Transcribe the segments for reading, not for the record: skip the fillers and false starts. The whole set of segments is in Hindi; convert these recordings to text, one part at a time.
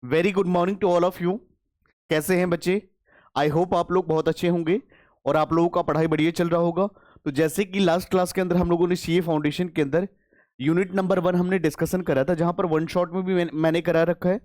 Very good morning to all of you. कैसे हैं बच्चे? आई होप आप लोग बहुत अच्छे होंगे और आप लोगों का पढ़ाई बढ़िया चल रहा होगा। तो जैसे कि लास्ट क्लास के अंदर हम लोगों ने सीए फाउंडेशन के अंदर यूनिट नंबर 1 हमने डिस्कशन करा था, जहां पर वन शॉट में भी मैंने करा रखा है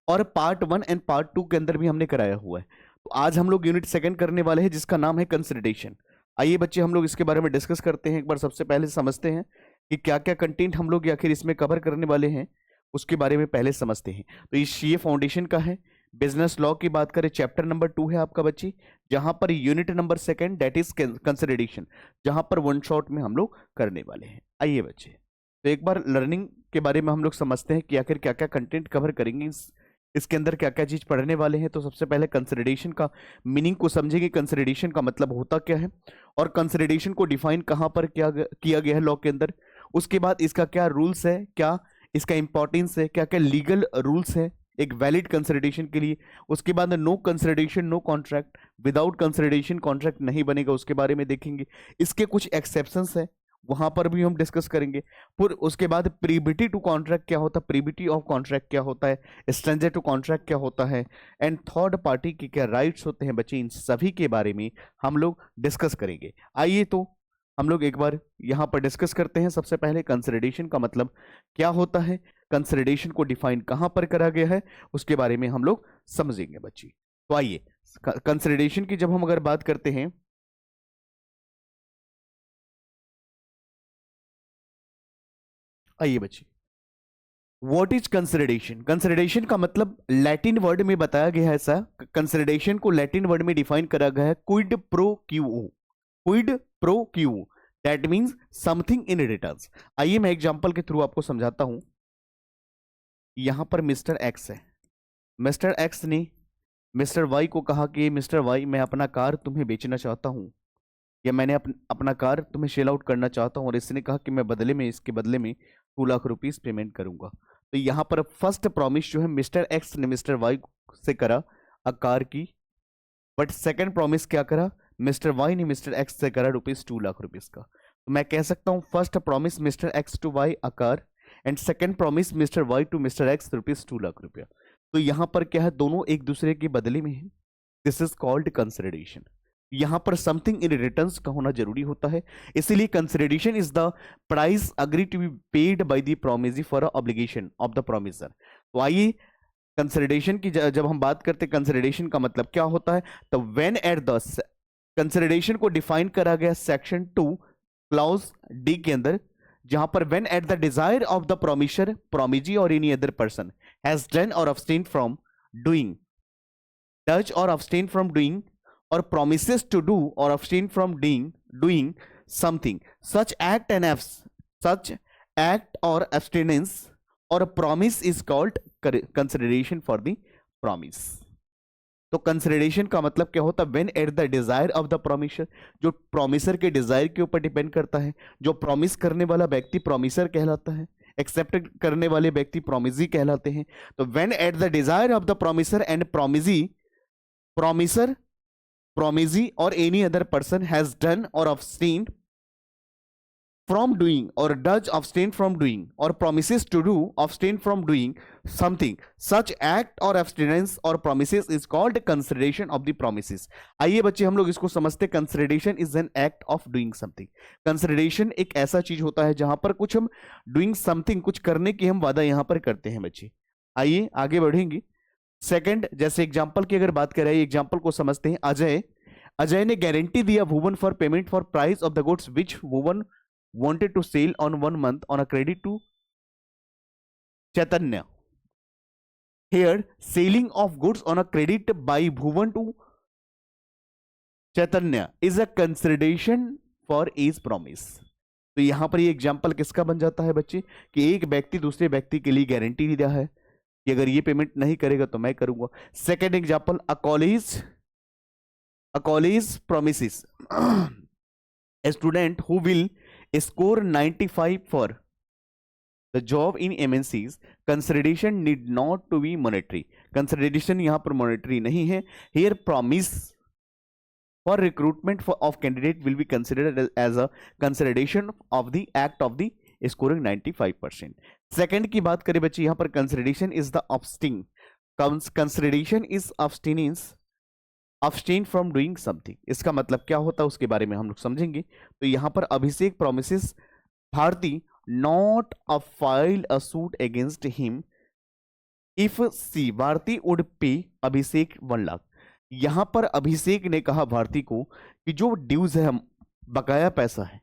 और पार्ट 1 एंड पार्ट 2 के अंदर भी हमने कराया हुआ है। तो आज हम लोग यूनिट सेकंड करने वाले हैं, जिसका नाम है कंसिडरेशन। आइए बच्चे हम लोग इसके बारे में डिस्कस करते हैं। एक बार सबसे पहले समझते हैं कि क्या क्या कंटेंट हम लोग आखिर इसमें कवर करने वाले हैं, उसके बारे में पहले समझते हैं। तो ये सीए फाउंडेशन का है। बिजनेस लॉ की बात करें, चैप्टर नंबर 2 है आपका बच्ची, जहां per unit number second that is consideration, जहां पर वन शॉट में हम लोग करने वाले हैं। आइए बच्चे, तो एक बार लर्निंग के बारे में हम लोग समझते हैं कि आखिर क्या क्या कंटेंट कवर करेंगे, इसके अंदर क्या क्या चीज पढ़ने वाले हैं। तो सबसे पहले कंसिडरेशन का मीनिंग को समझेंगे, कंसिडरेशन का मतलब होता क्या है और कंसिडरेशन को डिफाइन कहां पर किया गया है लॉ के अंदर। उसके बाद इसका क्या रूल्स है, क्या इसका इंपॉर्टेंस है, क्या क्या लीगल रूल्स है एक वैलिड कंसिडरेशन के लिए। उसके बाद no consideration no contract, without consideration contract नहीं बनेगा, उसके बारे में देखेंगे। इसके कुछ एक्सेप्शंस है, वहां पर भी हम डिस्कस करेंगे। फिर उसके बाद प्रीबिटी टू कॉन्ट्रैक्ट क्या होता है, प्रीबिटी ऑफ कॉन्ट्रैक्ट क्या होता है, स्ट्रेंजर टू कॉन्ट्रैक्ट क्या होता है, एंड थर्ड पार्टी के क्या राइट्स होते हैं बच्चे, इन सभी के बारे में हम लोग डिस्कस करेंगे। आइए तो हम लोग एक बार यहां पर डिस्कस करते हैं। सबसे पहले कंसिडरेशन का मतलब क्या होता है, कंसिडरेशन को डिफाइन कहां पर करा गया है, उसके बारे में हम लोग समझेंगे बच्ची। तो आइए, कंसिडरेशन की जब हम अगर बात करते हैं, आइए बच्ची, व्हाट इज कंसिडरेशन। कंसिडरेशन का मतलब लैटिन वर्ड में बताया गया है ऐसा, कंसिडरेशन को लैटिन वर्ड में डिफाइन करा गया है quid pro Q, quid pro Q, that means something in return. आइए मैं एग्जांपल के थ्रू आपको समझाता हूं। यहां पर मिस्टर एक्स है, मिस्टर एक्स ने मिस्टर वाई को कहा कि मिस्टर वाई, मैं अपना कार तुम्हें बेचना चाहता हूं, या मैंने अपना कार तुम्हें सेल आउट करना चाहता हूं, और इसने कहा कि मैं बदले में, इसके बदले में 2 लाख रुपीस पेमेंट करूंगा। तो यहां पर फर्स्ट प्रॉमिस जो है मिस्टर एक्स ने मिस्टर वाई से करा अ कार की, बट सेकंड प्रॉमिस क्या करा, मिस्टर वाई ने मिस्टर एक्स से करा ₹2 लाख का। तो मैं कह सकता हूं first promise mister X to Y a car and second promise mister Y to mister X ₹2 lakh. तो यहां पर क्या है, दोनों एक दूसरे के बदले में है। This is called consideration. यहां पर समथिंग इन रिटर्न्स का होना जरूरी होता है, इसीलिए consideration is the price agree to be paid by the promisee for obligation of the promisor. तो आइए, कंसिडरेशन की जब हम बात करते हैं, कंसिडरेशन का मतलब क्या होता है, तो व्हेन एट द, कंसिडरेशन को डिफाइन करा गया सेक्शन 2 क्लॉज डी के अंदर, जहां पर when at the desire of the promisor, promisee और any other person has done और abstain from doing, does or abstain from doing or promises to do or abstain from doing something, such act or abstinence or a promise is called consideration for the promise। तो कंसिडरेशन का मतलब क्या होता है, when at the desire of the promisor, जो प्रोमिसर के डिजायर के ऊपर डिपेंड करता है। जो प्रॉमिस करने वाला व्यक्ति प्रोमिसर कहलाता है, एक्सेप्ट करने वाले व्यक्ति प्रोमिजी कहलाते हैं। तो when at the desire of the promisor and promisee, promiser, promisee or any other person has done or abstained from doing or does abstain from doing or promises to do abstain from doing something, such act or abstinence or promises is called consideration of the promises। आइए बच्चे हम लोग इसको समझते, consideration is an act of doing something. Consideration एक ऐसा चीज होता है जहां पर कुछ हम डूइंग समथिंग, कुछ करने की हम वादा यहां पर करते हैं बच्चे। आइए आगे बढ़ेंगे। सेकंड, जैसे एग्जांपल की अगर बात करें, एग्जांपल को समझते हैं। अजय ने गारंटी दिया Bhuvan for payment for price of the goods which Bhuvan wanted to sell on 1 month on a credit to Chaitanya. Here selling of goods on a credit by Bhuvan to Chaitanya is a consideration for as promise. तो यहां पर ये एग्जांपल किसका बन जाता है बच्चे, कि एक व्यक्ति दूसरे व्यक्ति के लिए गारंटी दिया है कि अगर ये पेमेंट नहीं करेगा तो मैं करूंगा। Second example, a college promises a student who will score 95 for the job in MNCs, consideration need not to be monetary। consideration यहां पर monetary नहीं है। here promise for recruitment of candidate will be considered as a consideration of the act of the scoring 95%। Second की बात करें बच्चे, यहां पर consideration is the consideration is abstain from doing something. इसका मतलब क्या होता है उसके बारे में हम लोग समझेंगे। तो यहां पर Abhishek promises Bharti not a file a suit against him if she Bharti would pay Abhishek 1 lakh. यहां पर अभिषेक ने कहा भारती को कि जो ड्यूज है, बकाया पैसा है,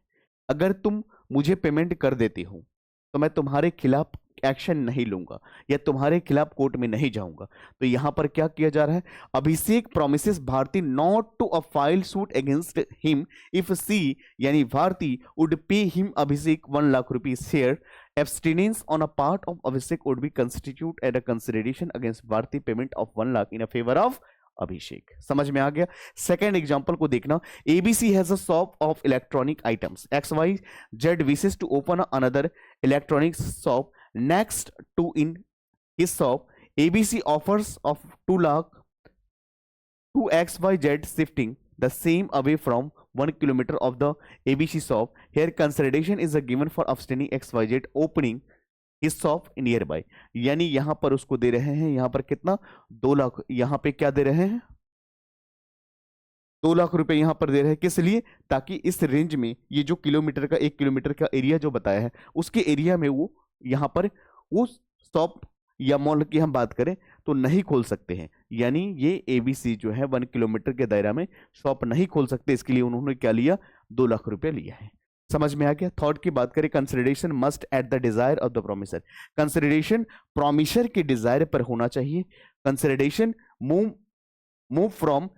अगर तुम मुझे पेमेंट कर देते हो तो मैं तुम्हारे खिलाफ एक्शन नहीं लूंगा या तुम्हारे खिलाफ कोर्ट में नहीं जाऊंगा। तो यहां पर क्या किया जा रहा है, Abhishek promises Bharti not to a file suit against him if she यानी Bharti would pay him Abhishek 1 lakh rupees share. Abstinence on a part of Abhishek would be constitute as a consideration against Bharti payment of 1 lakh in a favor of Abhishek. समझ में आ गया। सेकेंड एग्जांपल को देखना, ABC has a shop of electronic items, X Y Z wishes to open another electronic shop next to in his shop, ABC offers of 2 lakh to XYZ shifting the same away from 1 kilometer of the ABC shop. Here consideration is a given for abstaining XYZ opening his shop nearby। यानी यहां पर उसको दे रहे हैं, यहां पर कितना 2 लाख, यहां पे क्या दे रहे हैं 2 लाख रुपए यहां पर दे रहे हैं। किस लिए, ताकि इस रेंज में ये जो किलोमीटर का 1 किलोमीटर का एरिया जो बताया है उसके एरिया में वो यहां पर वो शॉप या मॉल की हम बात करें तो नहीं खोल सकते हैं। यानी ये एबीसी जो है 1 किलोमीटर के दायरा में शॉप नहीं खोल सकते, इसके लिए उन्होंने क्या लिया 2 लाख रुपए लिया है। समझ में आ गया। थॉट की बात करें, consideration must eight the desire of the promisor. Consideration promisor के डिजायर पर होना चाहिए। कंसिडरेशन मूव फ्रॉम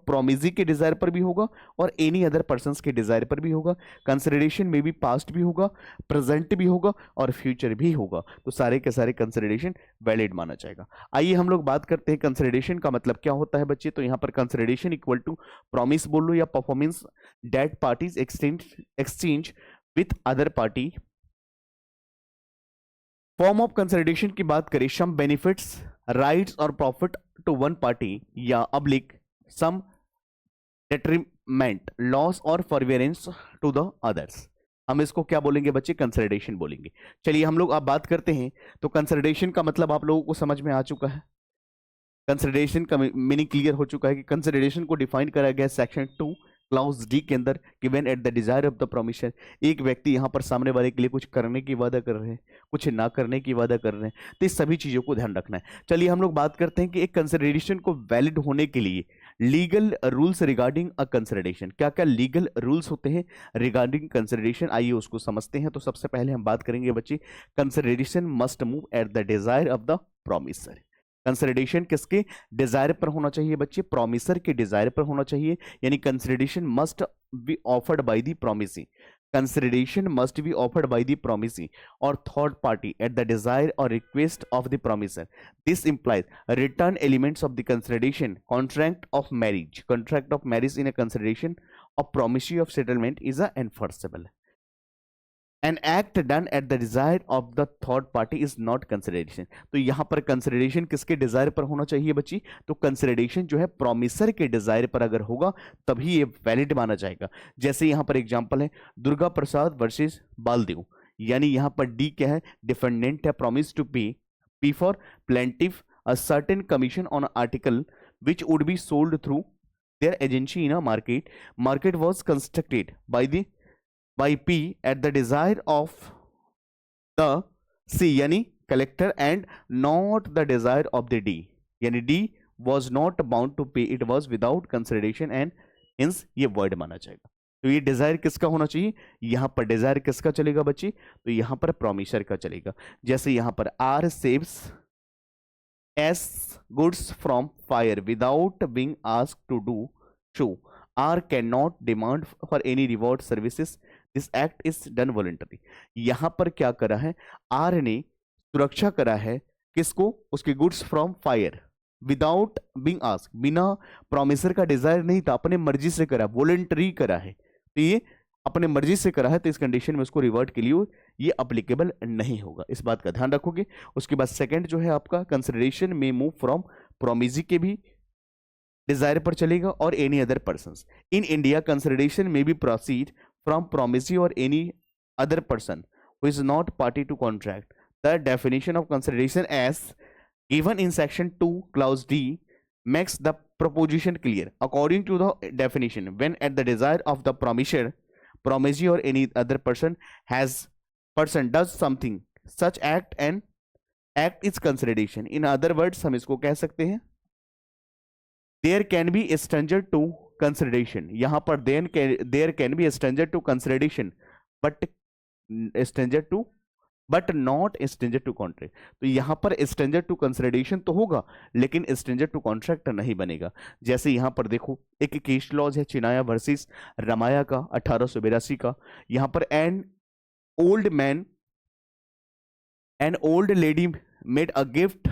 प्रोमिजी के डिजायर पर भी होगा और एनी अदर पर्संस के डिजायर पर भी होगा। कंसिडरेशन में भी पास्ट भी होगा, प्रेजेंट भी होगा और फ्यूचर भी होगा। तो सारे के सारे कंसिडरेशन वैलिड माना जाएगा। आइए हम लोग बात करते हैं कंसिडरेशन का मतलब क्या होता है बच्चे। तो यहां पर कंसिडरेशन इक्वल टू प्रॉमिस बोल लो या performance debt parties exchange with other party. Form of consideration की बात करें, सम बेनिफिट्स राइट्स और प्रॉफिट टू वन पार्टी या अब्लिक सम डेट्रीमेंट लॉस और फॉरवेरेंस टू द अदर्स। हम इसको क्या बोलेंगे बच्चे, कंसिडरेशन बोलेंगे। चलिए हम लोग अब बात करते हैं। तो कंसिडरेशन का मतलब आप लोगों को समझ में आ चुका है, कंसिडरेशन का मीनिंग क्लियर हो चुका है कि कंसिडरेशन को डिफाइन करा गया सेक्शन 2 क्लाउज डी के अंदर कि when at the desire of the promisor. एक व्यक्ति यहां पर सामने वाले के लिए कुछ करने की वादा कर रहे हैं, कुछ ना करने की वादा कर रहे हैं, तो इस सभी चीजों को ध्यान रखना है। चलिए हम लोग बात करते हैं कि एक कंसिडरेशन को वैलिड होने के लिए legal rules regarding a consideration, क्या क्या लीगल रूल्स होते हैं रिगार्डिंग कंसिडरेशन, आइए उसको समझते हैं। तो सबसे पहले हम बात करेंगे बच्चे, consideration must move at the desire of the promisor. Consideration किसके डिजायर पर होना चाहिए बच्चे, प्रोमिसर के डिजायर पर होना चाहिए। यानी consideration must be offered by the promisee, consideration must be offered by the promisee और third party at the desire और request of the promisor. This implies return elements of the consideration, contract of marriage in a consideration of promisee of settlement is a enforceable. An act done at the desire of the third party is not consideration। तो यहां पर कंसिडरेशन किसके डिजायर पर होना चाहिए बच्ची, तो कंसिडरेशन जो है प्रोमिसर के डिजायर पर अगर होगा तभी ये वैलिड माना जाएगा। जैसे यहां पर एग्जांपल है दुर्गा प्रसाद वर्सेस बालदेव, यानी यहां पर डी क्या है, डिफेंडेंट है, प्रॉमिस टू पे, P for plaintiff a certain commission on article which would be sold through their agency in a market was constructed by P at the desire of the C यानी collector and not the desire of the D, यानी D was not bound to pay, it was without consideration and hence ये void माना जाएगा। तो ये डिजायर किसका होना चाहिए, यहां पर डिजायर किसका चलेगा बच्ची, तो यहां पर प्रोमिसर का चलेगा। जैसे यहां पर R saves S goods from fire without being asked to do so, R cannot demand for any reward services, this act is done voluntary. यहां पर क्या करा है, आर ने सुरक्षा करा है किसको, उसके goods from fire without being asked, बिना प्रोमिसर का डिजायर नहीं था, अपने मर्जी से करा, वॉलंटरी करा है। तो ये अपने मर्जी से करा है, तो इस कंडीशन में उसको रिवर्ट के लिए ये अप्लीकेबल नहीं होगा, इस बात का ध्यान रखोगे। उसके बाद सेकंड जो है आपका कंसिडरेशन में मूव फ्रॉम प्रोमिजी के भी डिजायर पर चलेगा और any other persons in India. Consideration में भी proceed from promisee or any other person who is not party to contract। The definition of consideration as given in section 2 clause D makes the proposition clear. According to the definition, when at the desire of the promisee or any other person does something, such act is consideration. In other words, हम इसको कह सकते हैं there can be a stranger to consideration. यहाँ पर there can be a stranger to consideration, but stranger to but not stranger to contract. तो यहां पर स्ट्रेंजर टू कंसिडरेशन तो होगा लेकिन स्ट्रेंजर टू कॉन्ट्रैक्ट नहीं बनेगा. जैसे यहां पर देखो एक केस लॉज है चिनाया वर्सेस रमाया का 1882 का. यहां पर an old lady made a gift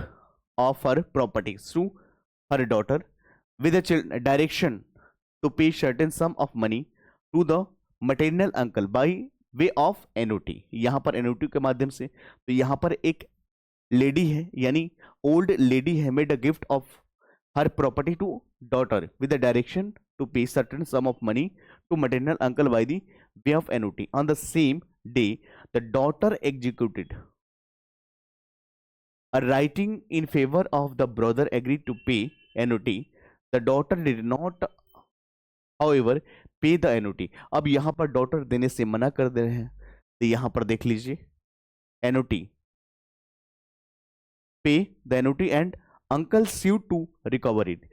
of her property to her daughter with direction to pay certain sum of money to the material uncle by way of annuity. यहां पर एनओटी के माध्यम से. तो यहां पर एक लेडी है यानी ओल्ड लेडी है made a gift of her property to daughter with the direction to pay certain sum of money to material uncle by the way of annuity. On the same day the daughter executed a writing in favour of the brother agree to pay annuity. The daughter did not however pay the annuity. अब यहां पर डॉटर देने से मना कर दे रहे हैं. तो यहां पर देख लीजिए NOT pay the NOT and uncle sue to recover it.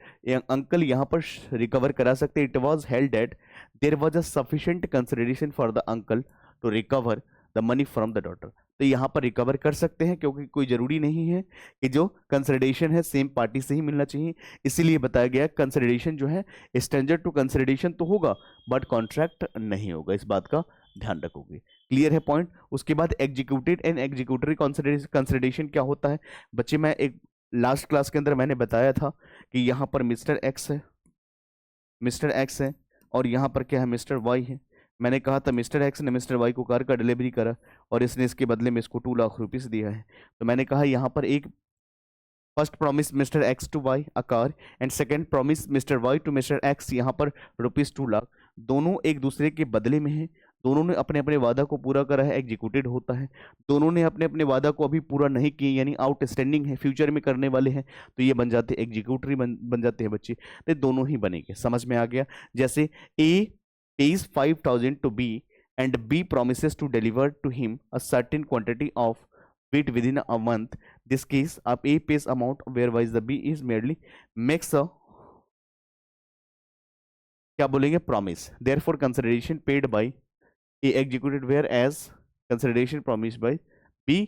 Uncle यहां पर रिकवर करा सकते. It was held that there was a sufficient consideration for the uncle to recover the money from the daughter. तो यहाँ पर रिकवर कर सकते हैं क्योंकि कोई जरूरी नहीं है कि जो कंसिडरेशन है सेम पार्टी से ही मिलना चाहिए. इसीलिए बताया गया कंसिडरेशन जो है स्ट्रेंजर टू कंसिडरेशन तो होगा बट कॉन्ट्रैक्ट नहीं होगा. इस बात का ध्यान रखोगे. क्लियर है पॉइंट. उसके बाद एग्जीक्यूटेड एंड एग्जीक्यूटरी कंसिडरेशन क्या होता है बच्चे. मैं एक लास्ट क्लास के अंदर मैंने बताया था कि यहाँ पर मिस्टर एक्स है और यहाँ पर क्या है मिस्टर वाई है. मैंने कहा था मिस्टर एक्स ने मिस्टर वाई को कार का डिलीवरी करा और इसने इसके बदले में इसको 2 लाख रुपीस दिया है. तो मैंने कहा यहाँ पर एक first promise mister X to Y a car and second promise mister Y to mister X यहाँ पर ₹2 लाख. दोनों एक दूसरे के बदले में है. दोनों ने अपने अपने वादा को पूरा करा है एग्जीक्यूटेड होता है. दोनों ने अपने अपने वादा को अभी पूरा नहीं किए यानी आउटस्टैंडिंग है फ्यूचर में करने वाले हैं. तो ये बन जाते एग्जीक्यूटरी बन जाते हैं बच्चे. तो दोनों ही बनेंगे. समझ में आ गया. जैसे ए pays 5,000 to B and B promises to deliver to him a certain quantity of wheat within a month. This case, A pays amount whereas the B is merely makes a क्या बोलेंगे promise. Therefore, consideration paid by A executed whereas consideration promised by B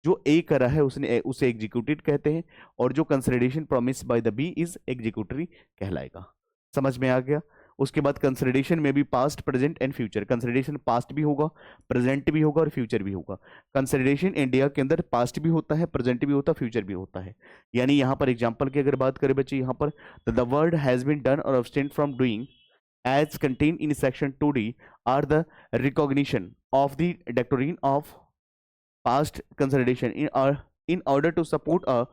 जो A करा है उसने उसे executed कहते हैं और जो consideration promised by the B is executory कहलाएगा. समझ में आ गया. उसके बाद कंसिडरेशन में भी past present and future. Consideration past भी होगा प्रेजेंट भी होगा और फ्यूचर भी होगा. कंसिडरेशन इंडिया के अंदर पास्ट भी होता है प्रेजेंट भी होता है फ्यूचर भी होता है. यानी यहाँ पर एग्जांपल की अगर बात करें बच्चे यहाँ पर the word has been done और abstain from doing as contain in section 2D are the recognition of the doctrine of past consideration in order to support a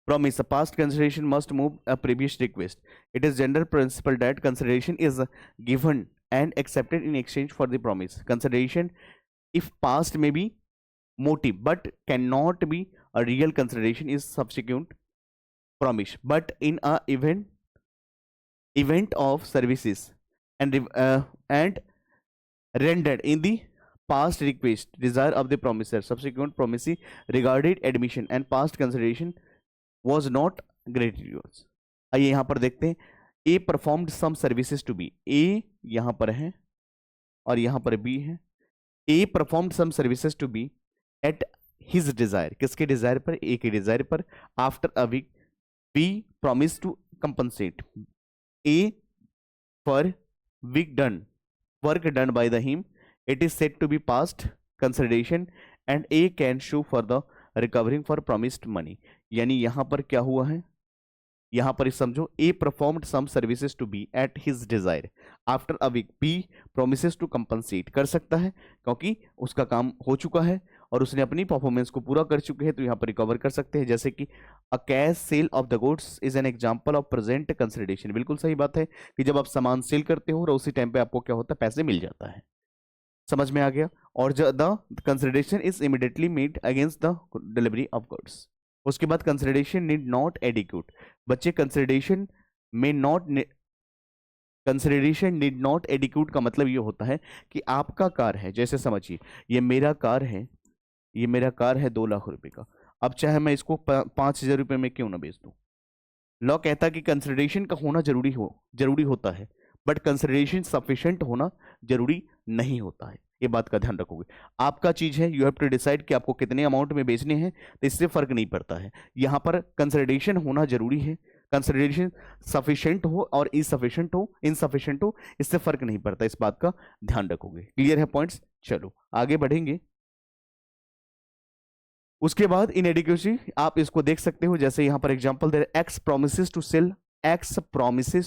promise. A past consideration must move a previous request. It is general principle that consideration is given and accepted in exchange for the promise. Consideration, if past may be motive but cannot be a real consideration, is subsequent promise. But in a event of services and rendered in the past request, desire of the promiser, subsequent promisee regarded admission and past consideration was not gratuitous. आइए यहाँ पर देखते हैं. A performed some services to B. A यहाँ पर है और यहाँ पर B है. A performed some services to B at his desire. किसके डिजायर पर? A के डिजायर पर. After a week, B promised to compensate A for work done by the him. It is said to be past consideration and A can sue for the recovering for promised money. यानी यहां पर क्या हुआ है यहां पर समझो. A performed some services to B at his desire. After a week, B promises to compensate. कर सकता है क्योंकि उसका काम हो चुका है और उसने अपनी परफॉर्मेंस को पूरा कर चुके हैं तो यहाँ पर रिकवर कर सकते हैं. जैसे कि a cash cell of the goods is an example of present consideration. बिल्कुल सही बात है कि जब आप सामान सेल करते हो और उसी टाइम पे आपको क्या होता है पैसे मिल जाता है. समझ में आ गया। और the consideration is immediately made against the delivery of goods. उसके बाद कंसिडरेशन नीड नॉट एडिक्यूट। बच्चे कंसिडरेशन में not consideration need not adequate का मतलब ये होता है कि आपका कार है, जैसे समझिए ये मेरा कार है, ये मेरा कार है 2 लाख रुपए का। अब चाहे मैं इसको 5,000 रुपए में क्यों ना बेच दूं, लॉ कहता है कि कंसिडरेशन का होना जरूरी होता है, बट कंसिडरेशन सफिशिएंट होना जरूरी नहीं होता है। ये बात का ध्यान रखोगे। आपका चीज है, यू हैव टू डिसाइड कि आपको कितने अमाउंट में बेचने हैं, तो इससे फर्क नहीं पड़ता है। यहां पर कंसिडरेशन होना जरूरी है, कंसिडरेशन सफिशिएंट हो और इनसफिशिएंट हो, इससे फर्क नहीं पड़ता। इस बात का ध्यान रखोगे। क्लियर है पॉइंट्स? चलो आगे बढ़ेंगे। उसके बाद इनएडिक्वेसी आप इसको देख सकते हो, जैसे यहां पर एग्जांपल दे X promises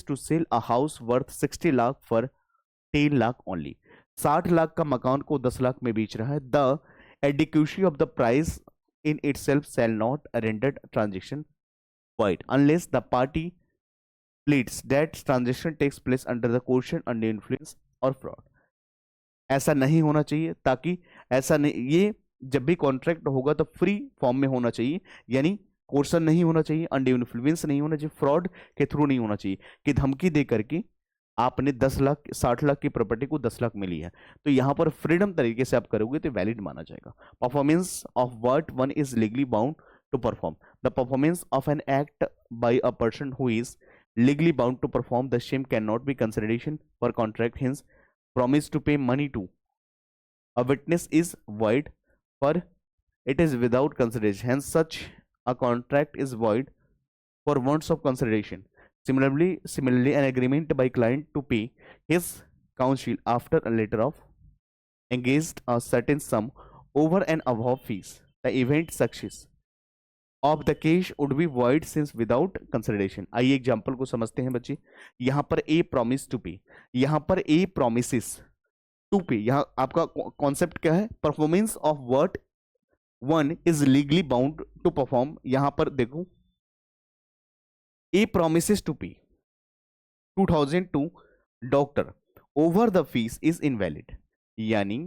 to sell a house worth 60 lakh for 10 lakh only. 60 lakh का मकान को 10 लाख में बेच रहा है। The adequacy of the price in itself shall not rendered transaction void unless the party pleads that transaction takes place under the coercion, under influence और fraud। ऐसा नहीं होना चाहिए, ताकि ऐसा नहीं, ये जब भी कॉन्ट्रैक्ट होगा तो फ्री फॉर्म में होना चाहिए, यानी कोर्सन नहीं होना चाहिए, अंडर इन्फ्लुएंस नहीं होना चाहिए, फ्रॉड के थ्रू नहीं होना चाहिए कि धमकी दे करके आपने 10 लाख 60 लाख की प्रॉपर्टी को 10 लाख में लिया है। तो यहां पर फ्रीडम तरीके से आप करोगे तो वैलिड माना जाएगा। Performance of what one is legally bound to perform, the performance of an act by a person who is legally bound to perform the same cannot be consideration for contract. Hence promise to pay money to a witness is void, for it is without consideration, hence such a contract is void for wants of consideration. Similarly an agreement by client to pay his counsel after a letter of engaged a certain sum over and above fees, the event success of the case would be void since without consideration. आइए एग्जांपल को समझते हैं बच्चे। यहां पर ए प्रॉमिस टू पे, यहां पर ए प्रोमिसेस टू पे, यहां आपका कॉन्सेप्ट क्या है? Performance of what one is legally bound to perform. यहां पर देखो A promises to pay 2000 to doctor over the fees is invalid. यानी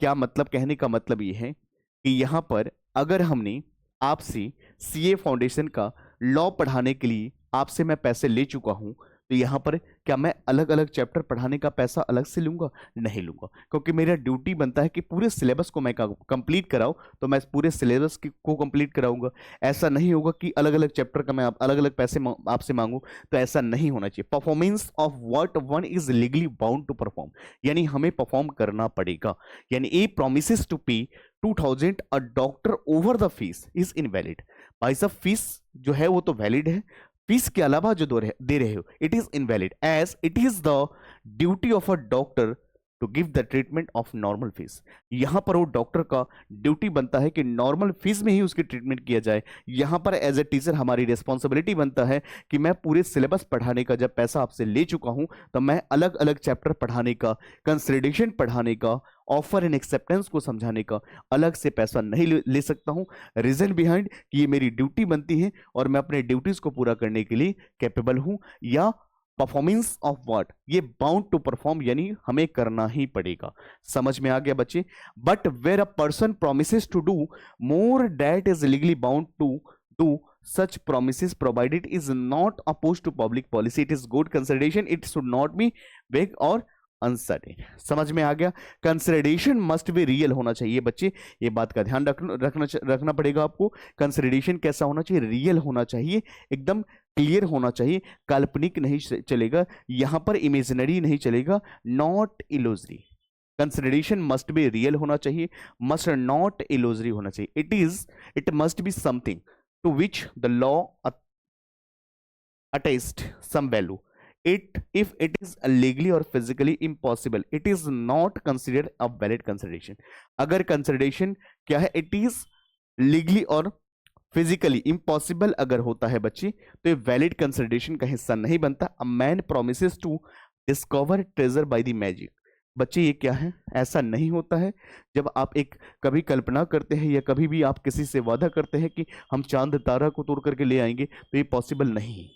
क्या मतलब? कहने का मतलब यह है कि यहां पर अगर हमने आपसे सीए फाउंडेशन का लॉ पढ़ाने के लिए आपसे मैं पैसे ले चुका हूं, तो यहां पर क्या मैं अलग अलग चैप्टर पढ़ाने का पैसा अलग से लूंगा? नहीं लूंगा, क्योंकि मेरा ड्यूटी बनता है कि पूरे सिलेबस को मैं कंप्लीट कराऊं, तो मैं पूरे सिलेबस को कंप्लीट कराऊंगा। ऐसा नहीं होगा कि अलग अलग चैप्टर का मैं अलग अलग पैसे आपसे मांगू, तो ऐसा नहीं होना चाहिए। Performance of what one is legally bound to perform, यानी हमें परफॉर्म करना पड़ेगा। यानी ए promises to pay 2000 a doctor over the fees is invalid. भाई साहब फीस जो है वो तो वैलिड है, फीस के अलावा जो दे रहे हो it is invalid, as it is the duty of a doctor to give the treatment of normal fees. यहां पर वो डॉक्टर का ड्यूटी बनता है कि नॉर्मल फीस में ही उसकी ट्रीटमेंट किया जाए। यहां पर एज ए टीचर हमारी रिस्पॉन्सिबिलिटी बनता है कि मैं पूरे सिलेबस पढ़ाने का जब पैसा आपसे ले चुका हूं, तो मैं अलग अलग चैप्टर पढ़ाने का, कंसोलिडेशन पढ़ाने का, ऑफर एंड एक्सेप्टेंस को समझाने का अलग से पैसा नहीं ले सकता हूं। रीजन बिहाइंड कि ये मेरी ड्यूटी बनती है और मैं अपने ड्यूटीज को पूरा करने के लिए कैपेबल हूं। या परफॉर्मेंस ऑफ व्हाट, ये बाउंड टू परफॉर्म, यानी हमें करना ही पड़ेगा। समझ में आ गया बच्चे? But where a person promises to do more that is legally bound to do such promises provided is not opposed to public policy, it is good consideration, it should not be vague or uncertain. समझ में आ गया? कंसिडरेशन मस्ट बी रियल होना चाहिए बच्चे, ये बात का ध्यान रखना पड़ेगा आपको। कंसिडरेशन कैसा होना चाहिए? रियल होना चाहिए, एकदम क्लियर होना चाहिए, काल्पनिक नहीं चलेगा, यहां पर इमेजिनरी नहीं चलेगा, not illusory. Consideration must be real होना चाहिए, मस्ट नॉट इलूजरी होना चाहिए। It must be something to which the law attest some value. If it is legally or physically impossible, it is not considered a valid consideration। अगर consideration क्या है? it is legally और physically impossible अगर होता है बच्चे, तो ये valid consideration का हिस्सा नहीं बनता। A man promises to discover treasure by the magic। बच्चे ये क्या है? ऐसा नहीं होता है। जब आप एक कभी कल्पना करते हैं या कभी भी आप किसी से वादा करते हैं कि हम चांद तारा को तोड़ करके ले आएंगे, तो ये पॉसिबल नहीं है।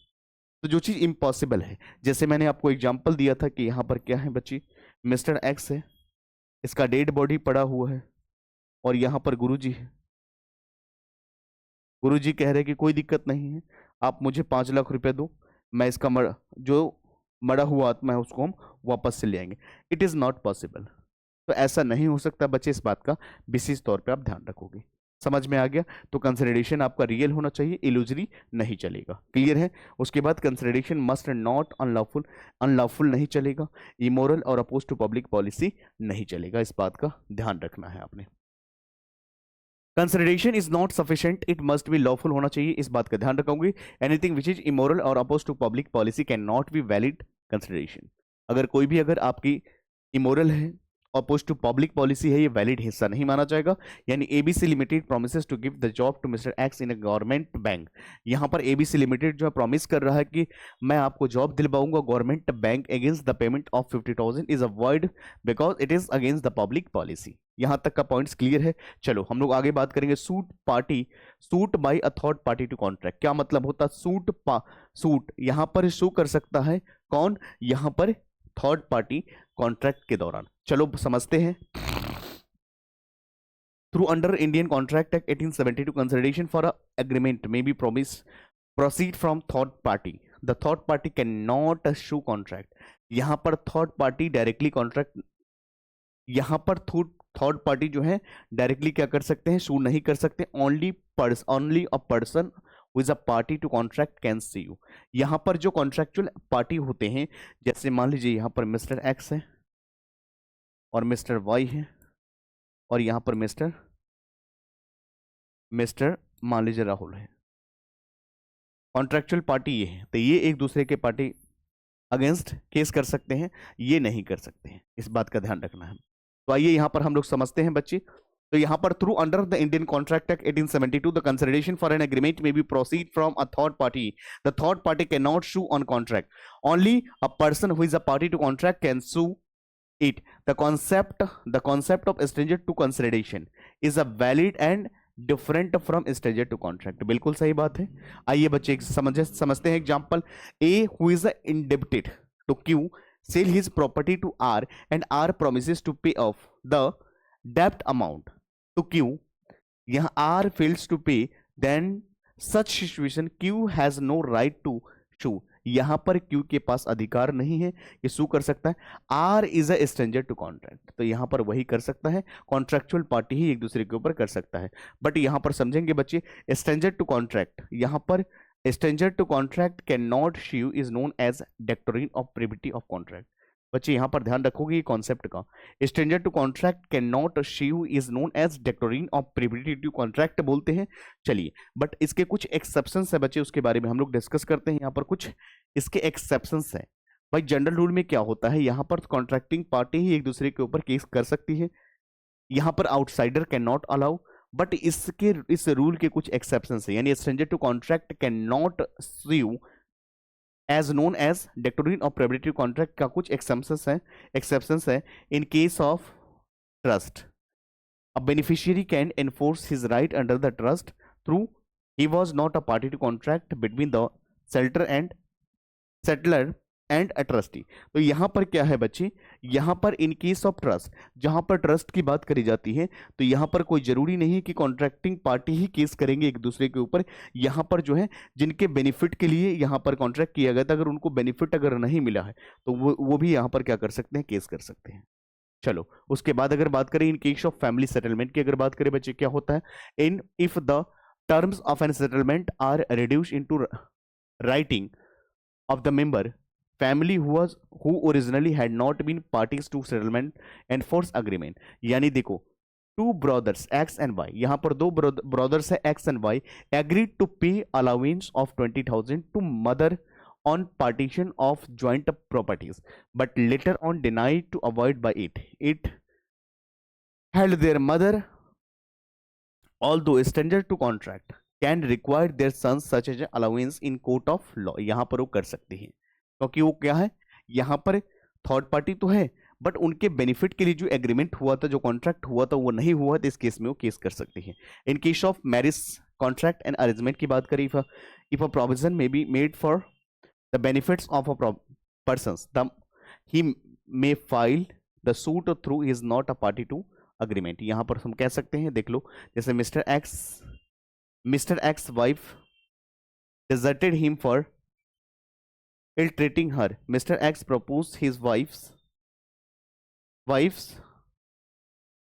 तो जो चीज इम्पॉसिबल है, जैसे मैंने आपको एग्जांपल दिया था कि यहां पर क्या है बच्ची, मिस्टर एक्स है, इसका डेड बॉडी पड़ा हुआ है और यहाँ पर गुरुजी है। गुरुजी कह रहे कि कोई दिक्कत नहीं है, आप मुझे 5 लाख रुपए दो, मैं इसका जो मरा हुआ आत्मा है उसको हम वापस से ले आएंगे। It is not possible. तो ऐसा नहीं हो सकता बच्चे, इस बात का विशेष तौर पे आप ध्यान रखोगे। समझ में आ गया? तो कंसिडरेशन आपका रियल होना चाहिए, इल्यूजरी नहीं चलेगा। क्लियर है? उसके बाद consideration must not unlawful, unlawful नहीं चलेगा, इमोरल और अपोज टू पब्लिक पॉलिसी नहीं चलेगा। इस बात का ध्यान रखना है आपने। Consideration is not sufficient, it must be lawful होना चाहिए, इस बात का ध्यान रखोगे। एनीथिंग विच इज इमोरल और oppose to public policy can not be valid consideration. अगर कोई भी अगर आपकी इमोरल है, अपोज टू पब्लिक पॉलिसी है, ये वैलिड हिस्सा नहीं माना जाएगा। यानी ABC limited promises to give the job to mister X in a government bank. यहां पर एबीसी लिमिटेड जो है प्रॉमिस कर रहा है कि मैं आपको जॉब दिलवाऊंगा government bank against the payment of 50,000 is avoid because it is against the public policy. यहां तक का पॉइंट्स क्लियर है। चलो हम लोग आगे बात करेंगे। Suit by a third party to contract, क्या मतलब होता है? सूट यहां पर शो कर सकता है कौन? यहां पर थर्ड पार्टी कॉन्ट्रैक्ट के दौरान। चलो समझते हैं। Through under Indian contract act 1872 consideration for a agreement may be proceed from third party. The third party can not shoe contract. यहां पर थर्ड पार्टी डायरेक्टली कॉन्ट्रैक्ट, यहां पर थर्ड पार्टी जो है डायरेक्टली क्या कर सकते हैं? शू नहीं कर सकते। Only a person who is a party to contract can sue. यहां पर जो कॉन्ट्रैक्चुअल पार्टी होते हैं, जैसे मान लीजिए यहां पर मिस्टर एक्स है और मिस्टर वाई है और यहां पर मिस्टर मान लीजिए राहुल है। कॉन्ट्रैक्चुअल पार्टी ये है, तो ये एक दूसरे के पार्टी अगेंस्ट केस कर सकते हैं, ये नहीं कर सकते हैं। इस बात का ध्यान रखना है। तो आइए यहां पर हम लोग समझते हैं बच्चे। तो यहां पर through under the Indian contract act 1872 the consideration for an agreement may be proceed from a third party. The third party can not sue on contract. Only a person who is a party to contract can sue it. The concept of stranger to consideration is a valid and different from stranger to contract। बिल्कुल सही बात है। आइए बच्चे समझते हैं example. A who is indebted to Q sell his property to R and R promises to pay off the debt amount to Q। यहाँ R fails to pay, then such situation Q has no right to sue। यहां पर क्यू के पास अधिकार नहीं है कि सू कर सकता है। R is a stranger to contract, तो यहां पर वही कर सकता है, कॉन्ट्रैक्चुअल पार्टी ही एक दूसरे के ऊपर कर सकता है। बट यहां पर समझेंगे बच्चे, स्ट्रेंजर टू कॉन्ट्रैक्ट, यहां पर stranger to contract can not sue is known as doctrine of privity of contract. बच्चे यहां पर ध्यान रखोगे कॉन्सेप्ट का। Stranger to contract can not sue is known as doctrine of privity to contract बोलते हैं। चलिए, बट इसके कुछ एक्सेप्शंस है बच्चे, उसके बारे में हम लोग डिस्कस करते हैं। यहां पर कुछ इसके एक्सेप्शंस हैं। भाई जनरल रूल में क्या होता है, यहां पर कॉन्ट्रैक्टिंग पार्टी ही एक दूसरे के ऊपर केस कर सकती है। यहां पर outsider can not allow, but इस रूल के कुछ एक्सेप्शंस है। यानी stranger to contract can not sue as known as doctrine of privity contract का कुछ एक्सेप्शंस है। In case of trust, a beneficiary can enforce his right under the trust through he was not a party to contract between the settlor and a trustee. तो यहां पर क्या है बच्चे, यहां पर इन केस ऑफ ट्रस्ट, जहां पर ट्रस्ट की बात करी जाती है, तो यहां पर कोई जरूरी नहीं है कि कॉन्ट्रैक्टिंग पार्टी ही केस करेंगे एक दूसरे के ऊपर। यहां पर जो है जिनके बेनिफिट के लिए यहां पर कॉन्ट्रैक्ट किया गया था, अगर उनको बेनिफिट अगर नहीं मिला है तो वो भी यहां पर क्या कर सकते हैं? केस कर सकते हैं। चलो, उसके बाद अगर बात करें in case of family settlement की, अगर बात करें बच्चे क्या होता है, in if the terms of an settlement are reduce into writing of the member family who originally had not been parties to settlement and force agreement। यानी देखो, two brothers X and Y, यहां पर दो ब्रदर्स है X and Y, agreed to pay allowance of 20,000 to mother on partition of joint properties but later on denied to avoid by it held their mother although stranger to contract can require their sons such as allowance in court of law. यहां पर वो कर सकती है, क्योंकि वो क्या है, यहां पर थर्ड पार्टी तो है, बट उनके बेनिफिट के लिए जो एग्रीमेंट हुआ था, जो कॉन्ट्रैक्ट हुआ था, वो नहीं हुआ, तो इस केस में वो केस कर सकती है। In case of marriage contract and arrangement की बात करें, if a provision may be made for the benefits of a person, he may file the suit through is not a party to agreement. यहां पर हम कह सकते हैं, देख लो, जैसे mister X wife deserted him for ill-treating her. Mr. X proposed his wife's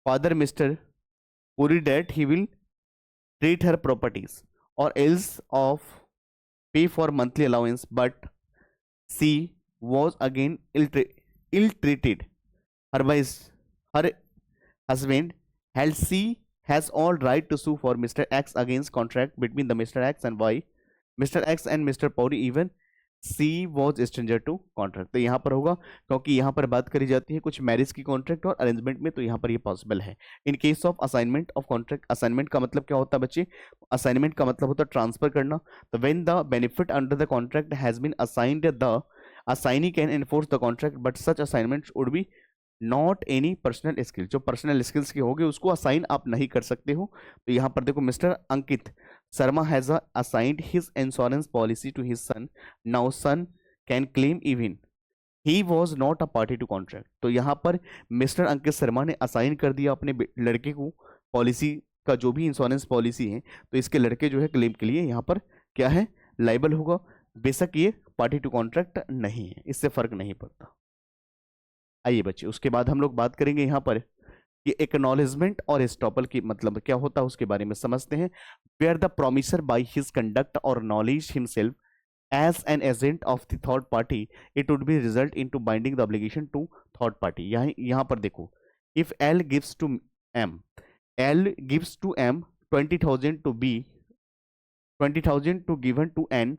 father, Mr. Puri, that he will treat her properties or else of pay for monthly allowance, but she was again ill-treated. Her husband held she has all right to sue for Mr. X against contract between the Mr. X and Y. Mr. X and Mr. Puri even she was stranger to contract. तो यहाँ पर होगा, क्योंकि यहाँ पर बात करी जाती है कुछ मैरिज की कॉन्ट्रैक्ट और अरेंजमेंट में, तो यहाँ पर ये पॉसिबल है। In case of assignment of contract, assignment का मतलब क्या होता है बच्चे? असाइनमेंट का मतलब होता है ट्रांसफर करना। तो when the benefit under the contract has been assigned, the assignee can enforce the contract but such assignment would be not any personal skill. जो पर्सनल स्किल्स की होगी उसको असाइन आप नहीं कर सकते हो। तो यहाँ पर देखो, mister Ankit Sharma has assigned his insurance policy to his son, now son can claim even he was not a party to contract. तो यहाँ पर मिस्टर अंकित शर्मा ने असाइन कर दिया अपने लड़के को पॉलिसी का जो भी इंश्योरेंस पॉलिसी है, तो इसके लड़के जो है क्लेम के लिए यहाँ पर क्या है, लाइबल होगा। बेशक ये पार्टी टू कॉन्ट्रैक्ट नहीं है, इससे फर्क नहीं पड़ता। आइए बच्चे, उसके बाद हम लोग बात करेंगे यहाँ पर कि एक्नॉलेजमेंट और एस्टॉपल की मतलब क्या होता है उसके बारे में समझते हैं। Where the promisor by his conduct और knowledge himself as an agent of the third party, it would be result into binding the obligation to third party. यहाँ पर देखो, if L gives to M, L gives to M 20,000 to B, 20,000 to given to N,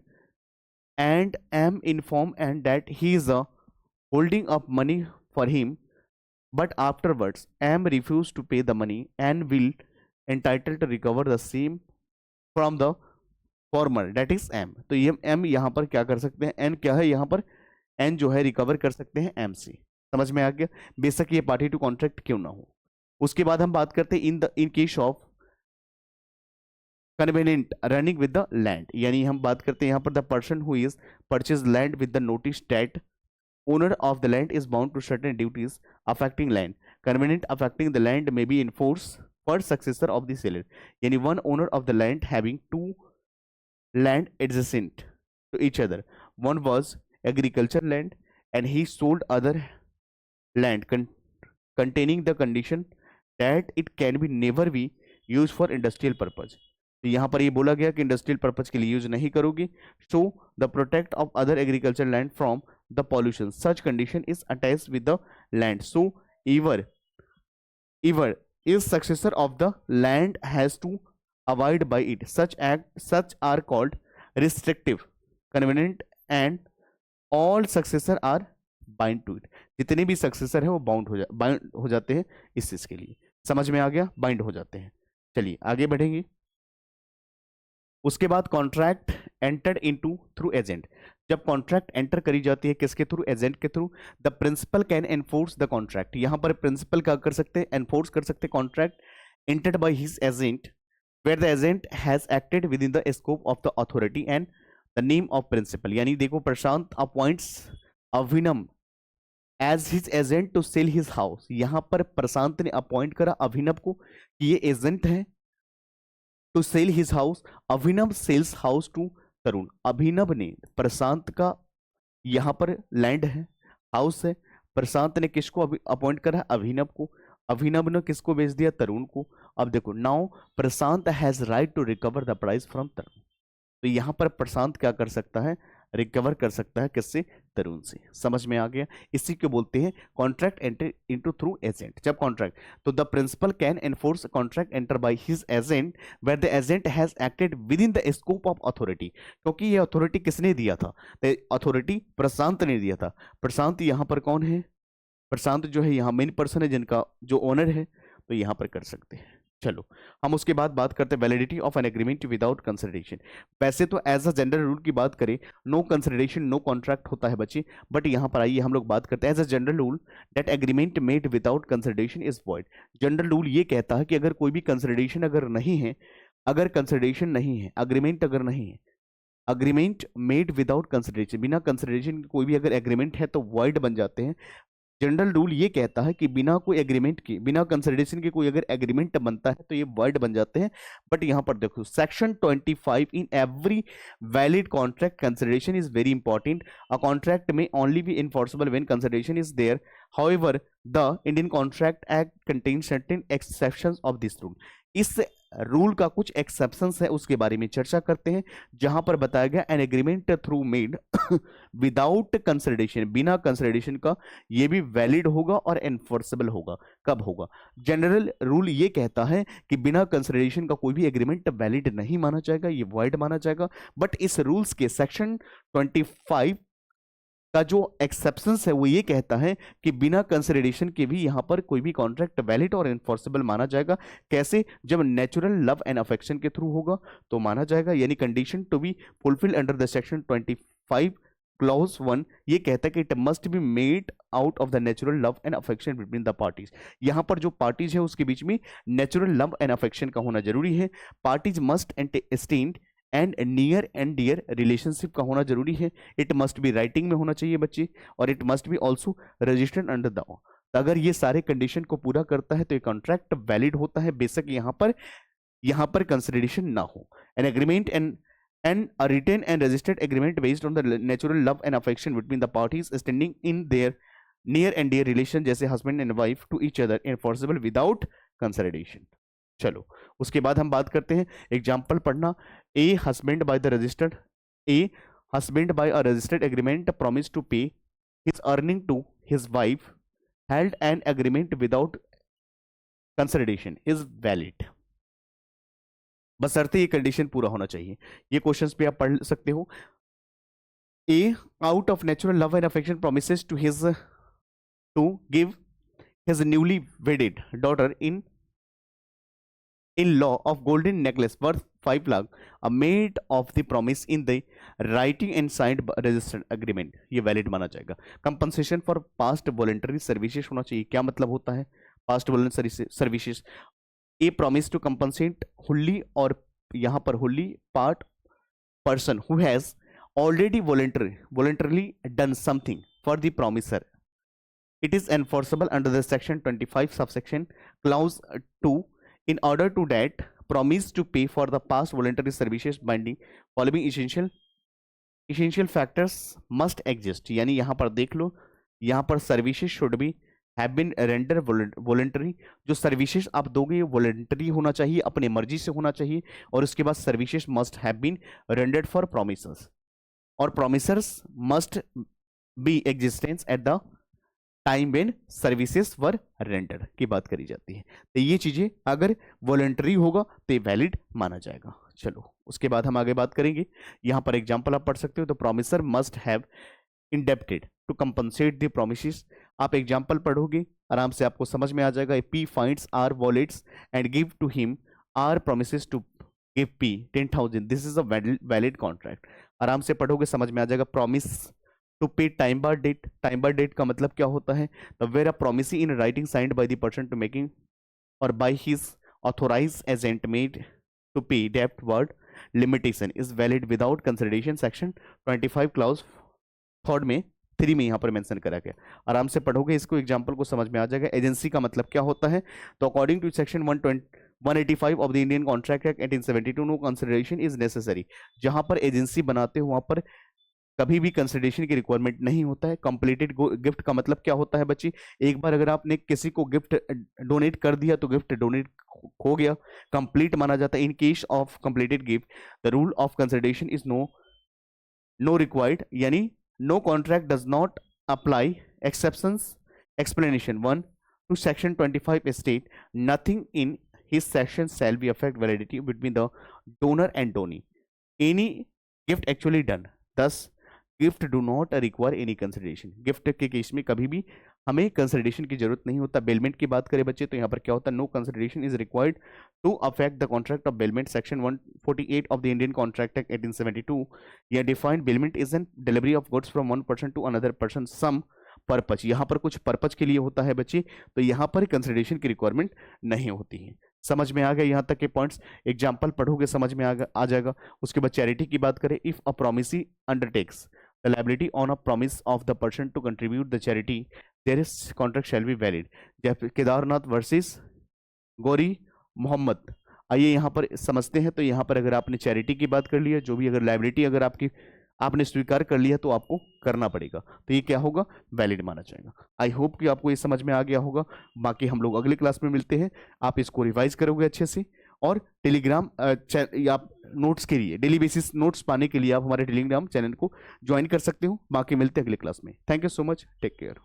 and M inform and that he is holding up money for him, but afterwards M refused to pay the money and will entitled to recover the same from the former, that is M। तो ये M यहाँ पर क्या कर सकते हैं, N क्या है यहाँ पर, N जो है रिकवर कर सकते हैं M से। समझ में आ गया, बेशक ये पार्टी टू कॉन्ट्रैक्ट क्यों ना हो। उसके बाद हम बात करते हैं इन case of convenient running with the land, यानी हम बात करते हैं यहाँ पर the person who is purchase land with the notice that owner of the land is bound to certain duties affecting land, convenient affecting the land may be enforced for successor of the seller। यानी one owner of the land having two land adjacent to each other, one was agriculture land and he sold other land containing the condition that it can be never be used for industrial purpose। तो यहाँ पर ये बोला गया कि इंडस्ट्रियल पर्पज के लिए यूज नहीं करोगे। So the protect of other agriculture land from the pollution, such condition is attached with the land, so ever is successor of the land has to avoid by it, such are called restrictive convenient and all successor are bind to it. जितने भी सक्सेसर है वो बाइंड हो जाते हैं इस चीज के लिए। समझ में आ गया, बाइंड हो जाते हैं। चलिए आगे बढ़ेंगे। उसके बाद contract entered into through agent, जब कॉन्ट्रैक्ट एंटर करी जाती है किसके थ्रू, एजेंट के through, the principal can enforce the contract. यहां पर प्रिंसिपल क्या कर सकते हैं, एनफोर्स कर सकते हैं contract entered by his agent where the agent has acted with in the scope of the authority and the name of principal. यानी देखो, Prashant appoints Abhinav as his agent to sell his house. यहां पर प्रशांत ने अपॉइंट करा अभिनव को कि ये एजेंट है to sell his house, Abhinav sells house to Tarun. Abhinav ने प्रशांत का यहाँ पर लैंड है, हाउस है, प्रशांत ने किसको अपॉइंट करा, अभिनव को, अभिनव ने किसको बेच दिया, तरुण को। अब देखो, now Prashant has right to recover the price from Tarun. तो यहाँ पर प्रशांत क्या कर सकता है, रिकवर कर सकता है किससे, तरुण से। समझ में आ गया, इसी को बोलते हैं contract enter into through agent. जब कॉन्ट्रैक्ट, तो the principal can enforce contract enter by his agent where the agent has acted with in the scope of authority. क्योंकि ये अथॉरिटी किसने दिया था, तो अथॉरिटी प्रशांत ने दिया था। प्रशांत यहाँ पर कौन है, प्रशांत जो है यहाँ मेन पर्सन है जिनका जो ओनर है, तो यहाँ पर कर सकते हैं। चलो हम उसके बाद बात करते हैं validity of N agreement without consideration. वैसे तो एज अ जनरल रूल की बात करें, नो कंसिडरेशन नो कॉन्ट्रैक्ट होता है बच्चे, बट यहाँ पर आइए हम लोग बात करते हैं as a general rule that agreement made without consideration is void. General rule ये कहता है कि अगर कोई भी कंसिडरेशन अगर नहीं है, अगर कंसिडरेशन नहीं है, अग्रीमेंट अगर नहीं है, अग्रीमेंट मेड विदाउट कंसिडरेशन, बिना कंसिडरेशन कोई भी अगर एग्रीमेंट है तो वॉइड बन जाते हैं। जनरल रूल ये कहता है कि बिना कोई एग्रीमेंट के, बिना कंसिडरेशन के कोई अगर एग्रीमेंट बनता है तो ये वर्ड बन जाते हैं। बट यहां पर देखो section 25, in every valid contract consideration is very important. A contract may only be enforceable when consideration is there, however the Indian contract act contains certain exceptions of this rule. इस रूल का कुछ एक्सेप्शंस है, उसके बारे में चर्चा करते हैं, जहां पर बताया गया an agreement through made without consideration, बिना कंसिडरेशन का ये भी वैलिड होगा और एनफोर्सेबल होगा। कब होगा? जनरल रूल ये कहता है कि बिना कंसिडरेशन का कोई भी एग्रीमेंट वैलिड नहीं माना जाएगा, ये वॉइड माना जाएगा। बट इस रूल्स के सेक्शन 25 का जो एक्सेप्शंस है वो ये कहता है कि बिना कंसिडरेशन के भी यहां पर कोई भी कॉन्ट्रैक्ट वैलिड और एनफोर्सेबल माना जाएगा। कैसे? जब नेचुरल लव एंड अफेक्शन के थ्रू होगा तो माना जाएगा। यानी condition to be fulfil under the section 25 clause 1 ये कहता है कि it must be made out of the natural love and affection between the parties. यहां पर जो पार्टीज है उसके बीच में नेचुरल लव एंड अफेक्शन का होना जरूरी है। Parties must stand and near and dear relationship का होना जरूरी है। इट मस्ट बी राइटिंग में होना चाहिए बच्चे, और it must B also registered under the law. अगर ये सारे कंडीशन को पूरा करता है तो ये कॉन्ट्रैक्ट वैलिड होता है, बेशक यहां पर कंसिडरेशन ना हो। An agreement and a written and registered agreement based on the natural love and affection between the parties standing in their near and dear relation, जैसे husband and wife to each other, enforceable without consideration। चलो उसके बाद हम बात करते हैं एग्जाम्पल पढ़ना। A husband by a registered agreement promise to pay his earning to his wife held an agreement without consideration is valid. बशर्ते ये कंडीशन पूरा होना चाहिए। ये क्वेश्चंस पे आप पढ़ सकते हो। A out of natural love and affection promises to give his newly wedded daughter in law of golden necklace worth 5 lakh, made of the promise in the writing and signed registered agreement, ये वैलिड माना जाएगा। Compensation for past voluntary services होना चाहिए। क्या मतलब होता है past voluntary services? A promise to compensate wholly, और यहां पर wholly part person who has already voluntarily done something for the promiser, it is enforceable under the section 25 subsection clause 2 in order to that promise to pay for the past voluntary services binding following essential factors must exist। यानी यहां पर देख लो, यहां पर services should be have been render voluntary. जो सर्विसेज आप दोगे वॉलंटरी होना चाहिए, अपने मर्जी से होना चाहिए। और उसके बाद services must have been rendered for promisors, और promisors must be existence at the time when services were render की बात करी जाती है। तो ये चीजें अगर वॉलंटरी होगा तो ये वैलिड माना जाएगा। चलो उसके बाद हम आगे बात करेंगे। यहां पर एग्जांपल आप पढ़ सकते हो। तो promisor must have indebted to compensate the promisees. आप एग्जांपल पढ़ोगे आराम से आपको समझ में आ जाएगा। P finds R wallets and give to him R promises to give P 10,000, this is a valid contract. आराम से पढ़ोगे समझ में आ जाएगा। Promise to pay time bar debt, time bar debt का मतलब क्या होता है? The where a promise in writing signed by the person to making और by his authorized agent made to pay डेप्ट barred limitation is valid without consideration. Section 25 clause 3 में 3 में यहाँ पर मेंशन करा गया। आराम से पढ़ोगे इसको, एग्जांपल को समझ में आ जाएगा। एजेंसी का मतलब क्या होता है? तो according to section 185 of the Indian contract act 1872 no consideration is necessary. जहां पर एजेंसी बनाते हो वहां पर कभी भी कंसिडरेशन की रिक्वायरमेंट नहीं होता है। कंप्लीटेड गिफ्ट का मतलब क्या होता है बच्चे? एक बार अगर आपने किसी को गिफ्ट डोनेट कर दिया तो गिफ्ट डोनेट हो गया, कंप्लीट माना जाता है। In case of completed gift the rule of consideration is no required, यानी no contract does not apply. Exceptions explanation 1 to section 25 state nothing in his section shall be affect validity between the donor and donee any gift actually done, thus gift do not require any consideration. Gift के केस में कभी भी हमें कंसिडरेशन की जरूरत नहीं होता। बेलमेंट की बात करें बच्चे तो यहाँ पर क्या होता है? No consideration is required to affect the contract of bailment. Section 148 of the Indian contract act 1872 यह defined bailment is an delivery of goods from one person to another person some purpose. यहाँ पर कुछ पर्पज के लिए होता है बच्चे, तो यहाँ पर कंसिडरेशन की रिक्वायरमेंट नहीं होती है। समझ में आ गया यहाँ तक के पॉइंट्स? एग्जाम्पल पढ़ोगे समझ में आ जाएगा। उसके बाद चैरिटी की बात करें, if a promisee undertakes the liability on a promise of the person to contribute the charity there is contract shall be valid. जैसे केदारनाथ वर्सेस गौरी मोहम्मद। आइए यहाँ पर समझते हैं। तो यहाँ पर अगर आपने चैरिटी की बात कर ली है, जो भी अगर लाइबिलिटी अगर आपकी आपने स्वीकार कर लिया तो आपको करना पड़ेगा, तो ये क्या होगा, वैलिड माना जाएगा। आई होप कि आपको ये समझ में आ गया होगा। बाकी हम लोग अगले क्लास में मिलते हैं। आप इसको रिवाइज करोगे अच्छे से, और टेलीग्राम आप नोट्स के लिए, डेली बेसिस नोट्स पाने के लिए आप हमारे टेलीग्राम चैनल को ज्वाइन कर सकते हो। बाकी मिलते हैं अगले क्लास में। Thank you so much, take care.